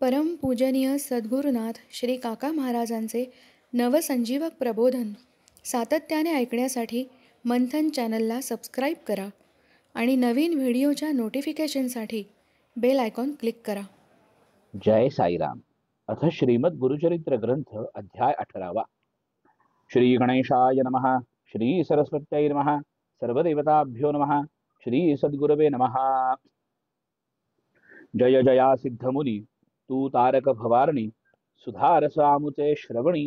परमपूजनीय सद्गुरुनाथ श्री काका महाराजांचे नवसंजीवक प्रबोधन सातत्याने ऐकण्यासाठी मंथन चॅनलला सबस्क्राईब करा आणि नवीन व्हिडिओच्या नोटिफिकेशनसाठी बेल आयकॉन क्लिक करा. जय साईराम. अथ श्रीमद गुरुचरित्र ग्रंथ अध्याय 18. श्री गणेशाय नमः. श्री सरस्वत्यै नमः. सर्वदेवताभ्यो नमः. श्री सद्गुरवे नमः. जय जया सिद्धमुनी तू तारक भवारणी, सुधारस आमुचे श्रवणी,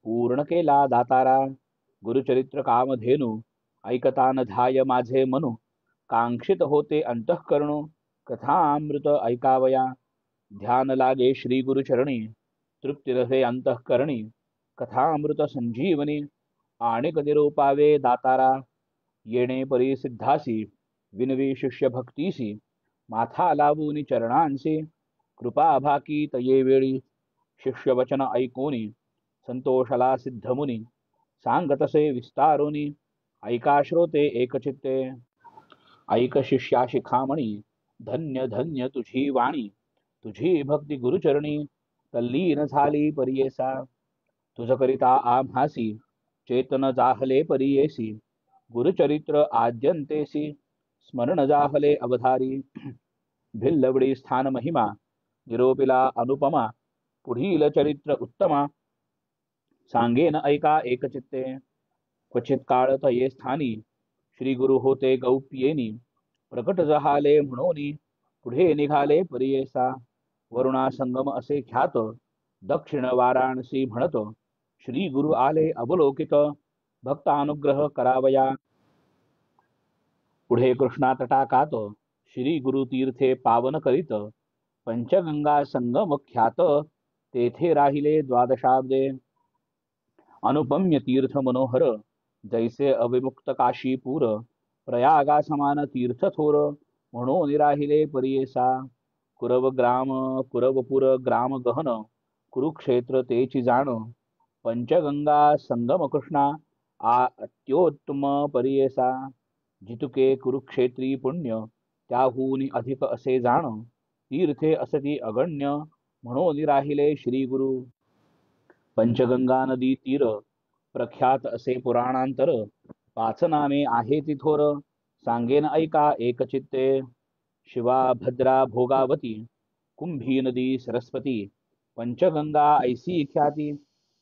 पूर्ण केला दातारा. गुरुचरित्र कामधेनु ऐकता न धाय माझे मनु, कांक्षित होते अंतःकरणु, कथामृत ऐकावया. ध्यान लागे श्री गुरुचरणी, तृप्ती रहे अंतःकरणी, कथामृत संजीवनी, आणिक निरोपावे दातारा. येणे परी सिद्धासी, विनवी शिष्य भक्तीसी, माथा लावूनी चरणांसी, कृपा भाकी तये वेळी. शिष्य वचन ऐकोनी, संतोषला सिद्धमुनी, सांगतसे विस्तारोनी, ऐका श्रोते एकचित्ते. ऐक शिष्या शिखामणी, धन्य धन्य तुझी वाणी, तुझी भक्ती गुरुचरणी, तल्लीन झाली परियेसा. तुझ करिता आम्हासी, चेतन जाहले परियेसी, गुरुचरित्र आद्यंतेसी, स्मरण जाहले अवधारी. भिल्लवडी स्थान महिमा, निरोपिला अनुपमा, पुढील चरित्र उत्तमा, सांगेन ऐका एकचित्ते. क्वचित काळ तये स्थानी, श्री गुरु होते गौप्येनी, प्रकट जहाले म्हणोनी, पुढे निघाले परियेसा. वरुणा संगम असे ख्यात, दक्षिण वाराणसी म्हणत, श्री गुरु आले अवलोकित, भक्तानुग्रह करावया. पुढे कृष्णा तटाकात, श्री गुरु तीर्थे पावन करीत, पंचगंगा संगम ख्यात, तेथे राहिले द्वादशाब्दे. अनुपम्य तीर्थ मनोहर, जैसे अविमुक्त काशीपूर, प्रयागा समान तीर्थ थोर, म्हणून राहिले परियेसा. कुरवपुर ग्राम गहन, कुरुक्षेत्र तेची जाण, पंचगंगा संगम कृष्णा, अत्योत्तम परियेसा. जितुके कुरुक्षेत्री पुण्य, त्याहून अधिक असे जाण, तीर्थे असती अगण्य, म्हणून राहिले श्री गुरु. पंचगंगा नदी तीर, प्रख्यात असे पुराणांतर, पाच नामे आहे तिथोर, सांगेन ऐका एकचित्ते. शिवा भद्रा भोगावती, कुंभी नदी सरस्वती, पंचगंगा ऐसी ख्याती,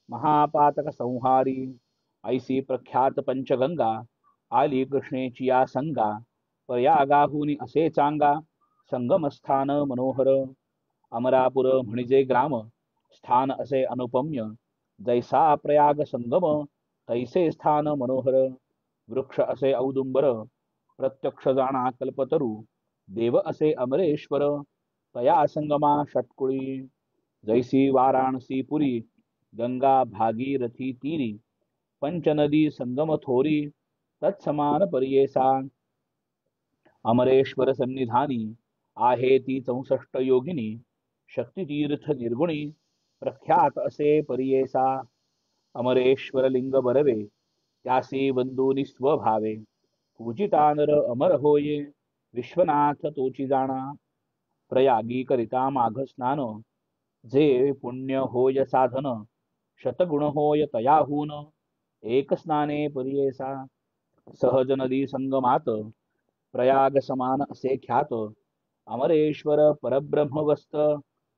महापातक संहारी. ऐसी प्रख्यात पंचगंगा, आली कृष्णेची या संगा, प्रयागाहून असे चांगा, संगमस्थान मनोहर. अमरापुर म्हणजे ग्राम, स्थान असे अनुपम्य, जैसा प्रयाग संगम, तैसे स्थान मनोहर. वृक्ष असे औदुंबर, प्रत्यक्ष जाणा कल्पतरू, देव असे अमरेश्वर, तया संगमा षटकुळी. जैसी वाराणसी पुरी, गंगा भागीरथी तीरी, पंचनदी संगम थोरी, तत्समान परियेसा. अमरेश्वर सन्निधानी, आहे ती 64 योगिनी, शक्तितीर्थ निर्गुणी, प्रख्यात असे परियेसा. अमरेश्वर लिंग बरवे, त्यासी बंधुनी स्वभावे, पूजिता नर अमर होये, विश्वनाथ तोची जाणा. प्रयागी करिता माघ स्नान, जे पुण्य होय साधन, शतगुण होय तयाहून, एक स्नाने परियेसा. सहज नदी संगमात, प्रयाग समान असे ख्यात, अमरेश्वर परब्रह्मवस्त,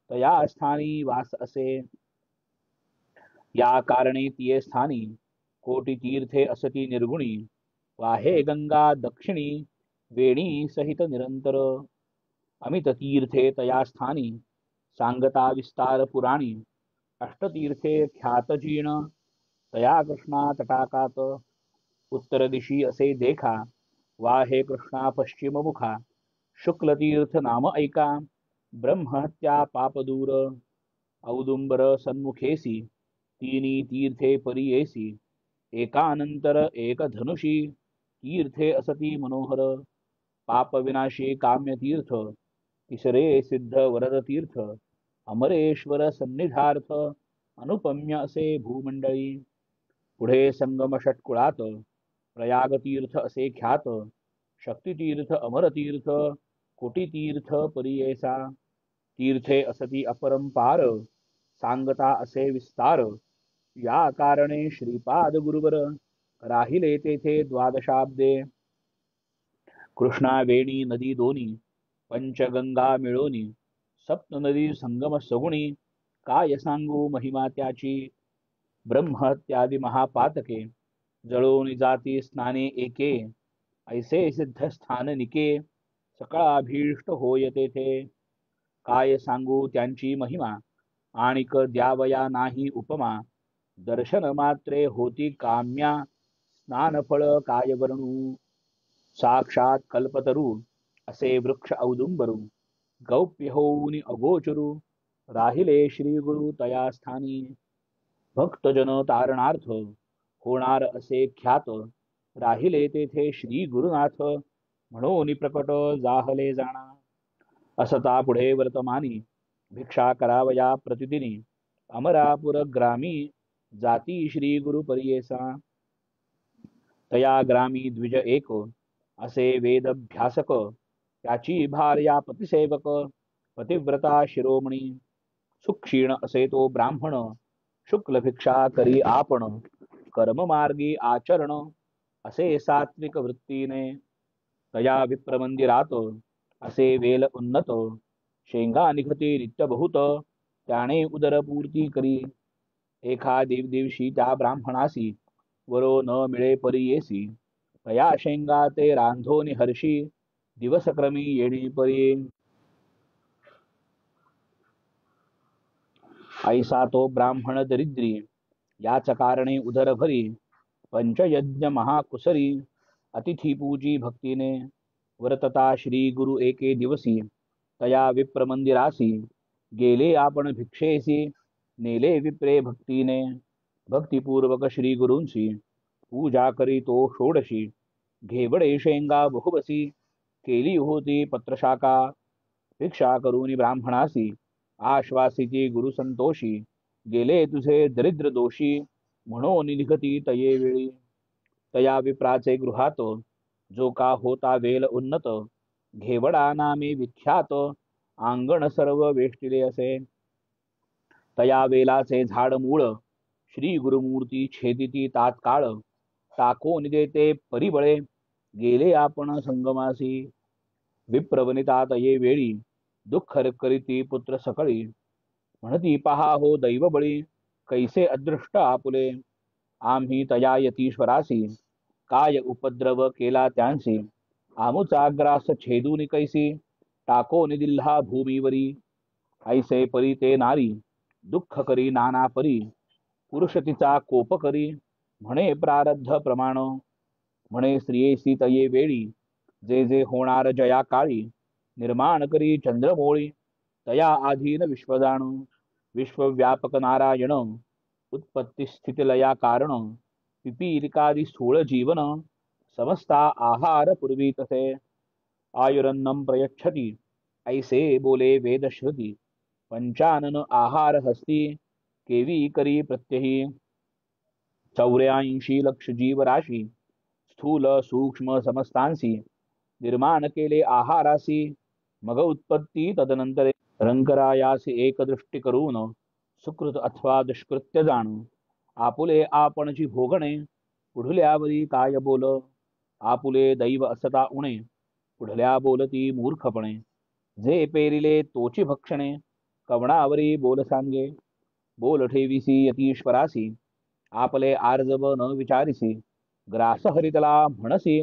तया स्थानी वास असे. या कारणे तिये स्थानी, कोटी तीर्थे असती निर्गुणी, वाहे गंगा दक्षिणी, वेणी सहित निरंतर. अमित तीर्थे तया स्थानी, सांगता विस्तार पुराणी, अष्टतीर्थे ख्यात जीण, तया कृष्णा तटाकात. उत्तर दिशी असे देखा, वाहे कृष्णा पश्चिम मुखा, शुक्ल तीर्थ नाम ऐका, ब्रह्महत्या पापदूर. औदुंबर सन्मुखेसी, तिनी तीर्थे परियेसी, एकानंतर एक धनुषी, तीर्थे असती मनोहर. पापविनाशी काम्य तीर्थ, तिसरे सिद्ध वरद तीर्थ, अमरेश्वर सन्निधार्थ, अनुपम्य असे भूमंडळी. पुढे संगम षटकुळात, प्रयाग तीर्थ असे ख्यात, शक्तितीर्थ अमरतीर्थ, कोटीतीर्थ परियेसा. तीर्थे असती अपरंपार सांगता असे विस्तार या कारणे श्रीपाद गुरुवर राहिले तेथे द्वादशाब्दे कृष्णा वेणी नदी दोनी पंचगंगा मिळोनी सप्त नदी संगम सगुणी काय सांगू महिमा त्याची ब्रह्मत्यादी महापातके जळोनी जाती स्नाने एके ऐसे सिद्ध स्थान निके सकळाभीष्ट होय तेथे काय सांगू त्यांची महिमा आणिक द्यावया नाही उपमा दर्शन मात्रे होती काम्या स्नानफळ काय वर्णू साक्षात कल्पतरू असे वृक्ष औदुंबरू गौप्य होऊन अगोचरू राहिले श्री गुरु तया स्थानी भक्तजन तारणार्थ होणार असे ख्यात राहिले तेथे श्री गुरुनाथ म्हणून प्रकट जाहले जाणा असता पुढे वर्तमानी भिक्षा करावया प्रतिदिनी अमरापुर ग्रामी जाती श्री गुरु परियेसा तया ग्रामी द्विज एक असे वेदभ्यासक त्याची भार्या पतिसेवक पतिव्रता शिरोमणी सुक्षीण असे तो ब्राह्मण शुक्ल भिक्षा करी आपण कर्म मार्गी आचरण असे सात्विक वृत्तीने तया विप्रमंदिरात असे वेल उन्नत शेंगा निघती नित्य बहुत त्याने उदरपूर्ती करी एका दिवशी त्या ब्राह्मणासी वरो न मिळे परी येसी तया शेंगा ते रांधोनी हर्षी दिवसक्रमी येणे परी ऐसा तो ब्राह्मण दरिद्री याच कारणे उदर भरी पंचयज्ञ महाकुसरी अतिथी पूजी भक्तीने वर्तता श्री गुरु एके दिवसी तया विप्र मंदिरासी गेले आपण भिक्षेसी नेले विप्रे भक्तीने भक्तिपूर्वक श्री गुरूंची पूजा करी तो षोडशी घेवडे शेंगा बहुबसी केली होती पत्रशाखा भिक्षा करून ब्राह्मणासी आश्वासिती गुरु संतोषी गेले तुझे दरिद्र दोषी म्हणून निघती तये वेळी तया विप्राचे गृहात जो का होता वेल उन्नत घेवडा नामे विख्यात अंगण सर्व वेष्टिले असे तया वेलाचे झाड मूळ श्री गुरुमूर्ती छेदिती तात्काळ टाकोन देते परिबळे गेले आपण संगमासी विप्रवनिता तये वेळी दुःख करीती पुत्र सकळी म्हणती पहा हो दैवबळी कैसे अदृष्ट आपुले आम्ही तया यतीश्वरासी काय उपद्रव केला त्यांसी आमुचा ग्रास छेदून कैसी टाकोन दिल्हा भूमीवरी ऐसे परी ते नारी दुःख करी नाना परी पुरुष तिचा कोप करी म्हणे प्रारब्ध प्रमाण म्हणे स्त्रियेसी तये वेळी जे जे होणार जया काळी निर्माण करी चंद्रमोळी तया आधीन विश्वदाणू विश्वव्यापक नारायण उत्पत्ती स्थितिलया कारण पिपीलिकादि स्थूल जीवन समस्ता आहार पूर्वी तसे आयुरन्नम प्रयच्छति ऐसे बोले वेदश्रुती पंचानन आहार हस्ती केवी करी प्रत्यही 84 लक्ष जीवराशी स्थूल सूक्ष्म समस्तांसी निर्माण केले आहारासी मग उत्पत्ती तदनंतर रंकरायासी एक दृष्टी करून सुकृत अथवा दुष्कृत्य जाणू आपुले आपणची भोगणे पुढल्यावरी काय बोल आपुले दैव असता उणे पुढल्या बोलती मूर्खपणे जे पेरिले तोची भक्षणे कवणावरी बोल सांगे बोल ठेविसी यतीश्वरासी आपले आर्जव न विचारिसी ग्रास हरितला म्हणसी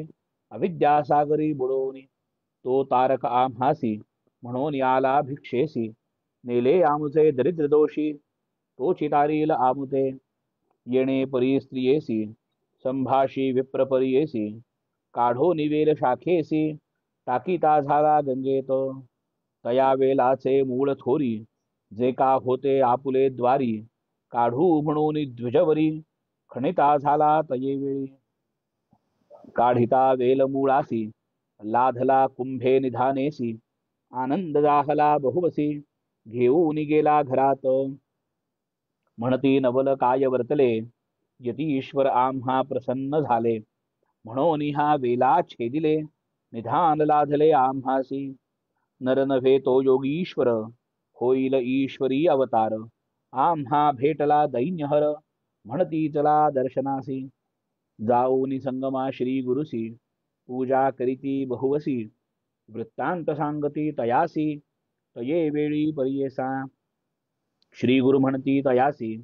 अविद्यासागरी बुडवणी तो तारक आम्हासी म्हणून याला भिक्षेसी नेले आमुचे दरिद्र दोषी तो चितारील आमुते येणे परी स्त्रियेसी संभाषी विप्र परियेसी काढो निवेल शाखेसी टाकीता झाला गंगेत तया वेलाचे मूळ थोरी जे का होते आपुले द्वारी काढू म्हणून द्विजवरी खणिता झाला तये वेळी काढिता वेल मूळासी लाधला कुंभे निधानेसी आनंद दाहला बहुबसी घेऊन गेला घरात म्हणती नवल काय वर्तले यतीश्वर आम्हा प्रसन्न झाले म्हणून हा वेला छेदिले निधान लाधले आम्हासी नर नव्हे तो योगीश्वर होईल ईश्वरी अवतार. आम्हा भेटला दैन्यहर, म्हणती चला दर्शनासी. जाऊनी संगमा श्री गुरुसी, पूजा करीती बहुवसी. वृत्तांत सांगती तयासी, तये वेळी परियेसा. श्री गुरु म्हणती तयासी,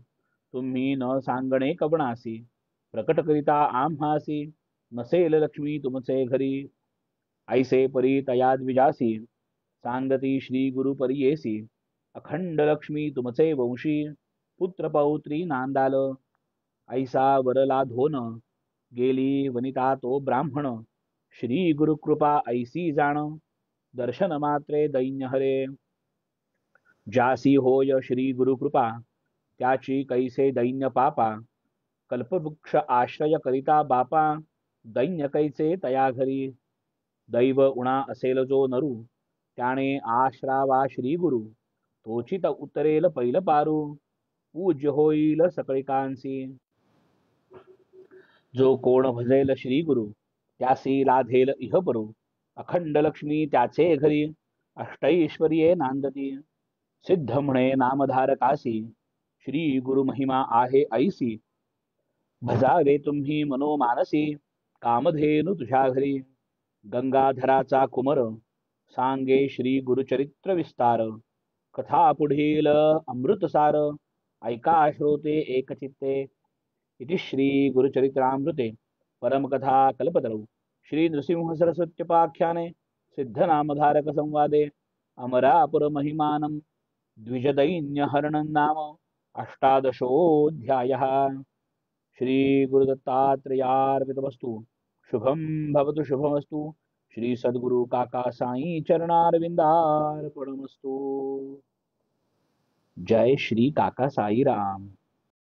तुम्ही न सांगणे कवणासी. प्रकट करिता आम्हासी, नसेल लक्ष्मी तुमचे घरी. ऐसे परी तया द्विजासी, सांगती श्री गुरु परियेसी. अखंड लक्ष्मी तुमचे वंशी, पुत्र पौत्री नांदाल. ऐसा वरला धोन, गेली वनिता तो ब्राह्मण. श्री गुरु कृपा ऐसी जाण, दर्शन मात्रे दैन्य हरे. जासी होय श्री गुरु कृपा, त्याची कैसे दैन्य पापा. कल्पवृक्ष आश्रय करिता बापा, दैन्य कैसे तया घरी. दैव उणा असेल जो नरू, त्याने आश्रावा श्री गुरु. तोचित उतरेल पैल पारू, पूज्य होईल सकळिकांसी. जो कोण भजेल श्री गुरु, त्यासी लाधेल इहपरू. अखंड लक्ष्मी त्याचे घरी, अष्टैश्वर्ये नांदती. सिद्ध म्हणे नामधारकासी, श्री गुरु महिमा आहे ऐसी. भजावे तुम्ही मनोमानसी, कामधेनु तुझ्या घरी. गंगाधराचा कुमर, सांगे श्री गुरुचरित्र विस्तार. कथा पुढील अमृतसार, ऐका श्रोते एकचित्ते. इति श्री गुरुचरित्रामृते परमकथा कल्पतरु श्री नृसिंह सरस्वत्युपाख्याने सिद्धनामधारक संवादे अमरापुर महिमानं द्विजदैन्यहरणं नाम अष्टादशोऽध्यायः. श्री गुरुदत्तात्रेयार्पितमस्तु. शुभं भवतु शुभमस्तु. श्री सद्गुरु काका साई चरणारविंदार्पणमस्तु. जय श्री काका साई राम.